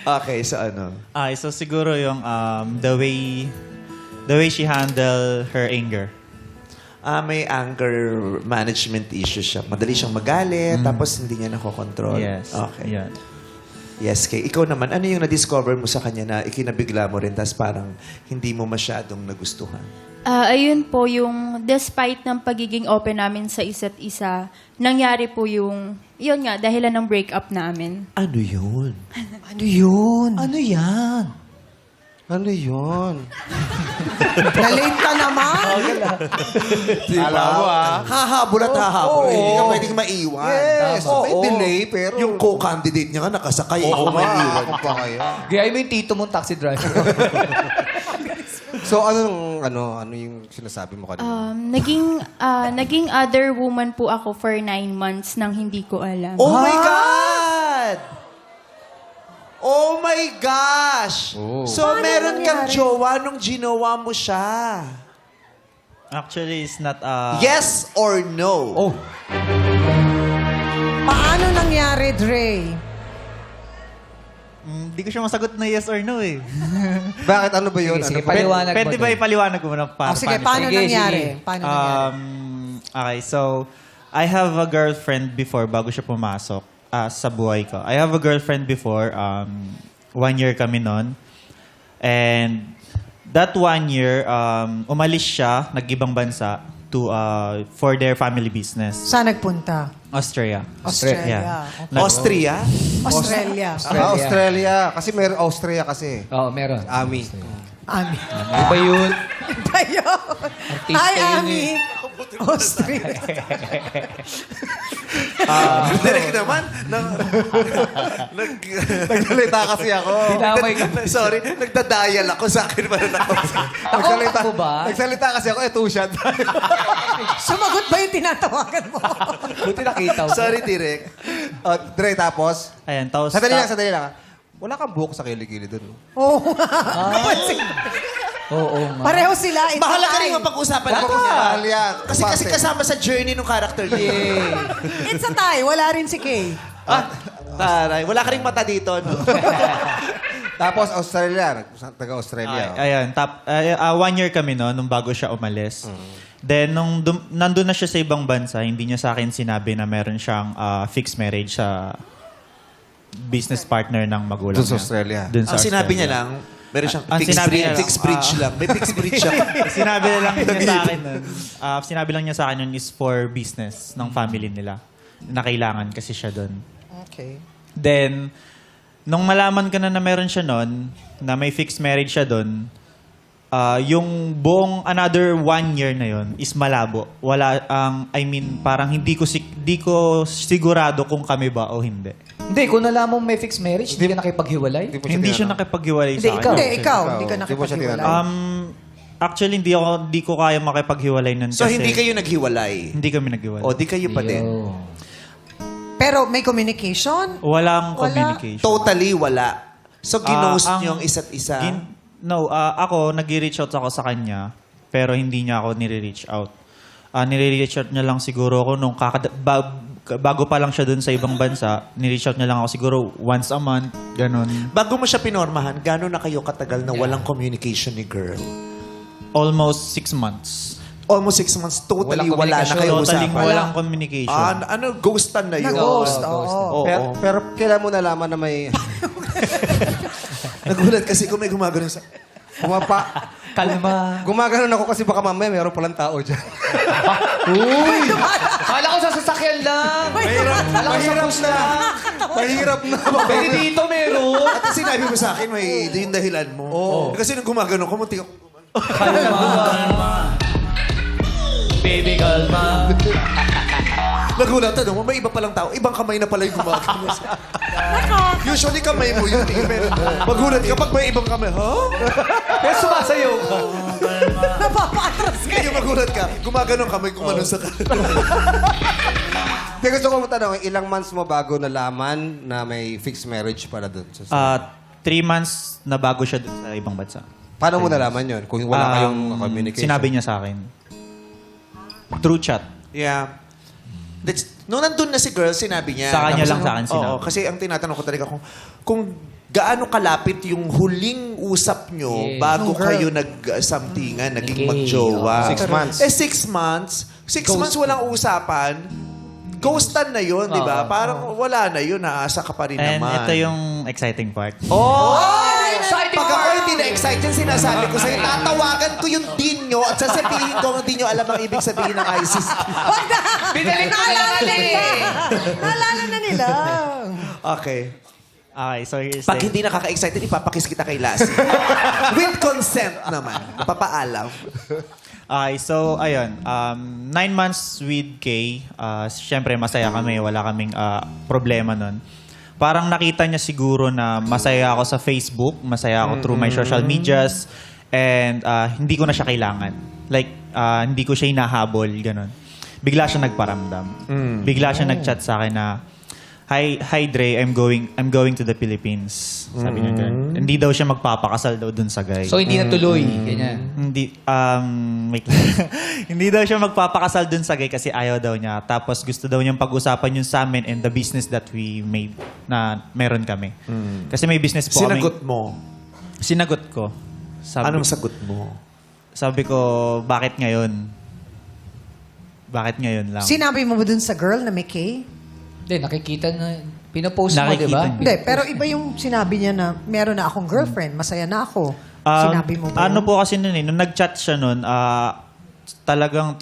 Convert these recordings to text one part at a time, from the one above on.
Okay, so ano? So siguro yung the way she handle her anger. May anger management issue siya. Madali siyang magalit, tapos hindi niya nakokontrol. Yes. Okay. Yan. Yes, Kay. Ikaw naman, ano yung na-discover mo sa kanya na ikinabigla mo rin, tapos parang hindi mo masyadong nagustuhan? Ayun po yung despite ng pagiging open namin sa isa't isa, nangyari po yun nga, dahilan ng breakup namin. Ano yun? Ano yun? Ano yan? Ano yun? Nalate ka naman? Diba? Hahabol at hahabol. Oo. Hindi ka pwedeng maiwan. Yes, Tama. may delay, pero... Yung co-candidate niya nga nakasakay. Ikaw may iwan. Ako pa kaya. Gaya mo yung tito mong taxi driver. So, ano yung sinasabi mo kanina? Naging other woman po ako for 9 months nang hindi ko alam. Oh my God! Oh my gosh! Oh. So, meron kang jowa nung ginawa mo siya. Actually, it's not Yes or no? Oh, Paano nangyari, Dre? Hindi ko siya masagot na yes or no eh. bakit? Ano ba yun? Sige, Ano ba? paliwanag Pwede mo ba doon. ipaliwanag mo na para Sige, Sige. paano Sige, nangyari? sige. Paano nangyari? Okay, so I have a girlfriend before bago siya pumasok sa buhay ko. I have a girlfriend before 1 year kami nun. And that 1 year, umalis siya, nag-ibang bansa for their family business. Saan nagpunta? Australia. Australia. Yeah. Okay. Austria? Australia. Australia. Kasi meron Austria kasi. Oo, meron. Ami. Ami. Ano ba yun? Ba yun? Artista Hi, yun Ami. Australia. Direk naman. Nagsalita kasi ako. Dinamay ka. Sorry, nagdadial ako sa akin. Ako ba? Nagsalita kasi ako, tusyad. Sumagot ba yung tinatawagan mo? Buti nakita mo. Sorry, Direk. Dre, tapos? Ayan, tapos... Sandali lang. Wala kang buhok sa kilikili doon. Oo. Oo nga. Pareho sila. It's Bahala a ka rin tie. mapag-usapan natin Mahal yan. yan. Kasi kasama sa journey ng character niya. It's a tie. Wala rin si Kay. Taray. Wala ka rin mata dito, no? Tapos Australia. Taga-Australia. Ayan, 1 year kami no, nung bago siya umalis. Then, nung nandun na siya sa ibang bansa, hindi niya sa akin sinabi na meron siyang fixed marriage sa business partner ng magulang Doon sa niya. Australia. Dun sa Ang sinabi Australia. niya lang, meron siyang Ang sinabi niya lang, fixed bridge lang. May fixed bridge siya. Sinabi lang niya sa akin nun. Sinabi lang niya sa akin nun is for business ng family nila. Na kailangan kasi siya doon. Okay. Then, nung malaman ka na meron siya nun, na may fixed marriage siya doon, yung buong another 1 year na yon is malabo. Wala, parang hindi ko sigurado kung kami ba o hindi. Hindi, kung nalaman mo may fixed marriage, hindi ka nakipaghiwalay. Hindi siya nakipaghiwalay sa akin. Hindi, ikaw. Hindi ka Hindi mo siya nakipaghiwalay. Actually, hindi ko kaya makipaghiwalay nun So, kasi hindi kayo naghiwalay? hindi kami naghiwalay. O, di kayo pa din? Yo. Pero may communication? Walang Wala. communication. Totally wala. So, ginost ang- niyo ang isa't isa? Ako, nag-reach out ako sa kanya, pero hindi niya ako nire-reach out. Nire-reach out niya lang siguro ako nung bago pa lang siya dun sa ibang bansa, nire-reach out niya lang ako siguro once a month, ganun. Bago mo siya pinormahan, gano'n na kayo katagal na walang communication ni girl? Almost 6 months. Almost 6 months, totally Walang wala na communication. kayo Totally usapan. walang communication. Ghostan na yun? Nag-ghost, ghost. oo. Oo. Pero kailan mo nalaman na may... Nagulat kasi kung may gumagano sa... Kalma. Gumaganon ako kasi baka mamaya meron palang tao dyan. Uy! Kala ko sa sasakyan lang. Mahirap na. Mahirap na. Pwede dito meron. At sinabi mo sa akin, may yung dahilan mo. Oo. Kasi nung gumagano ko, munti ako... Baby, kalma. Nagulat mo, may iba palang tao. Ibang kamay na pala yung gumagano. Usually kamay mo yun eh. Pero magulat ka pag may ibang kamay. Ha? Pero sumasayaw ka. Napapatras ka. Kaya magulat ka. Gumagano kamay, gumanon sa Kaya gusto ko matanong, ilang months mo bago nalaman na may fixed marriage para doon? 3 months na bago siya dun sa ibang bansa. Paano mo nalaman yun? Kung wala kayong communication? Sinabi niya sa akin. Through chat. Yeah. Nung nandun na si girl, sinabi niya. Sa kanya Tapos lang sa akin sinabi. Oo, kasi ang tinatanong ko talaga kung gaano kalapit yung huling usap nyo Yes. bago Nung girl. kayo nag-somethingan, naging Okay. magjowa? 6 months. 6 months. 6 months walang usapan. Ghostan na yun, di ba? Oo. Parang wala na yun, naasa ka pa rin And naman. ito yung exciting part. Exciting Pag ako part! hindi na-excite yan, sinasabi ko sa'yo, tatawagan ko yung dean nyo at sasabihin ko ang di nyo alam ang ibig sabihin ng ISIS. Binalik ko na lang Naalala na nila. Okay. Okay, so here's Pag the... hindi nakaka-excited, ipapakis kita kay Lassie. With consent naman. Papaalam. Okay, so ayun, 9 months with Kay. Siyempre, masaya kami. Wala kaming problema nun. Parang nakita niya siguro na masaya ako sa Facebook, masaya ako through my social medias, and hindi ko na siya kailangan. Like, hindi ko siya hinahabol, ganun. Bigla siya nagparamdam. Bigla siya nag-chat sa akin na, Hi Dre, I'm going to the Philippines. Sabi niya ganun. Hindi daw siya magpapakasal daw dun sa guy. So, hindi natuloy. Ganyan. Hindi, wait lang. Hindi daw siya magpapakasal dun sa gay kasi ayaw daw niya. Tapos gusto daw niyang pag-usapan yung sa amin and the business that we made na meron kami. Kasi may business po Sinagot kami. mo. Sinagot ko. Anong sagot mo? Sabi ko, bakit ngayon? Bakit ngayon lang? Sinabi mo ba dun sa girl na may K? Hindi, nakikita na. Pinopost mo, Nakikita di ba? niya. Hindi, pero iba yung sinabi niya na meron na akong girlfriend, masaya na ako. Sinabi mo ba? Ano yun? po kasi nun nung nag-chat siya nun, talagang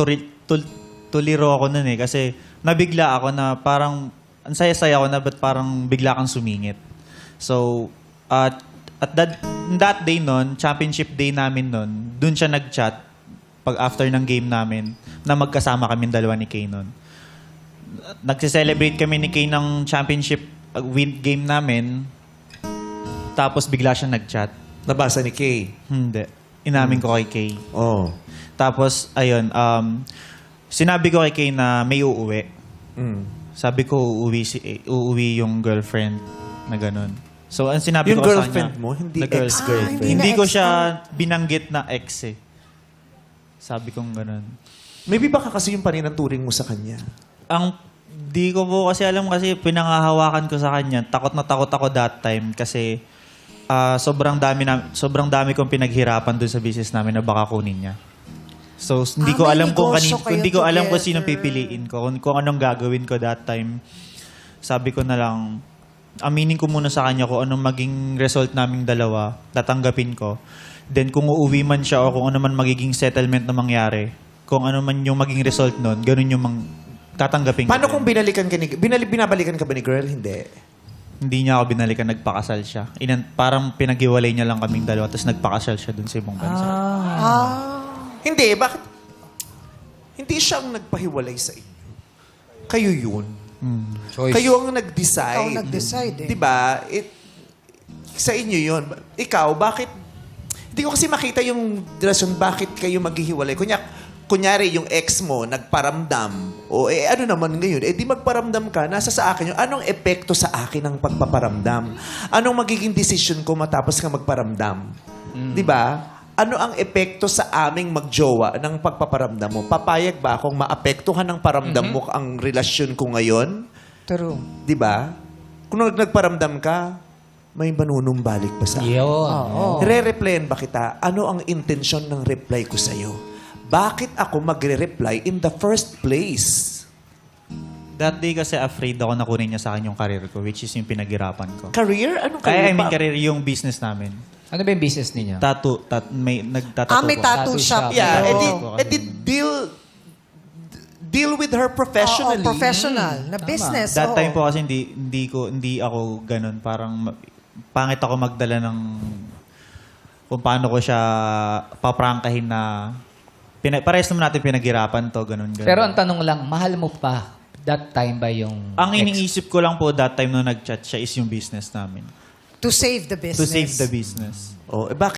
tuliro ako nun kasi nabigla ako na parang, ang saya-saya ako na ba't parang bigla kang sumingit. So, at that day nun, championship day namin nun, dun siya nag-chat pag after ng game namin na magkasama kami dalawa ni Kay nun. Nagse-celebrate kami ni Kay ng championship win game namin. Tapos bigla siya nag-chat. Nabasa ni Kay. Hindi. Inamin ko kay Kay. Oh. Tapos, ayun, sinabi ko kay Kay na may uuwi. Sabi ko, uuwi yung girlfriend na ganun. So, ang sinabi Yung ko sa girlfriend kanya, mo, hindi na girl- ex-girlfriend. Hindi na ko ex. siya binanggit na ex eh. Sabi kong ganun. Maybe baka kasi yung pa rin ang turing mo sa kanya. Di ko po kasi alam kasi pinangahawakan ko sa kanya. Takot na takot ako that time kasi sobrang dami kong pinaghirapan dun sa business namin na baka kunin niya. So hindi ko may alam kung negosyo kayo hindi ko alam kung together. sino pipiliin ko, kung anong gagawin ko that time. Sabi ko na lang aminin ko muna sa kanya kung anong maging result naming dalawa, tatanggapin ko. Then kung uuwi man siya o kung ano man magiging settlement na mangyari, kung ano man yung maging result nun, ganun yung tatanggapin ko. Paano din. kung binabalikan ka ba ni girl? Hindi. Hindi niya ako binalikan, nagpakasal siya. Parang pinag-iwalay niya lang kaming dalawa, tapos nagpakasal siya dun sa ibang bansa. Hindi, bakit? Hindi siya ang nagpahiwalay sa inyo. Kayo yun. Choice. Kayo ang nag-decide. Ikaw nag-decide eh. Diba? Sa inyo yun. Ikaw, bakit? Hindi ko kasi makita yung rason bakit kayo maghihiwalay. Kunyari, yung ex mo, nagparamdam. O ano naman ngayon? Di magparamdam ka, nasa sa akin yung anong epekto sa akin ng pagpaparamdam? Anong magiging decision ko matapos ka magparamdam? Di ba? Ano ang epekto sa aming magjowa ng pagpaparamdam mo? Papayag ba akong maapektuhan ng paramdam mo ang relasyon ko ngayon? True. Di ba? Kung nagparamdam ka, may manunumbalik ba sa akin? Yun. Re-replyan ba kita? Ano ang intensyon ng reply ko sa'yo? Bakit ako magre-reply in the first place? That day kasi afraid ako na kunin niya sa akin yung career ko, which is yung pinaghirapan ko. Career? Anong Kaya career? career, yung business namin. Ano ba yung business ninyo? Tattoo. Nagtatato May po. tattoo Tattoo shop. shop. Yeah, Oo. deal with her professionally. Oo, professional. Na business. That oo. time po kasi hindi ako ganun. Parang pangit ako magdala ng kung paano ko siya paprangkahin na parehas naman natin pinaghirapan to, ganun. Pero ang tanong lang, mahal mo pa that time ba yung Ang ex? iniisip ko lang po that time nung nag-chat siya is yung business namin. To save the business. To save the business. Oh, bakit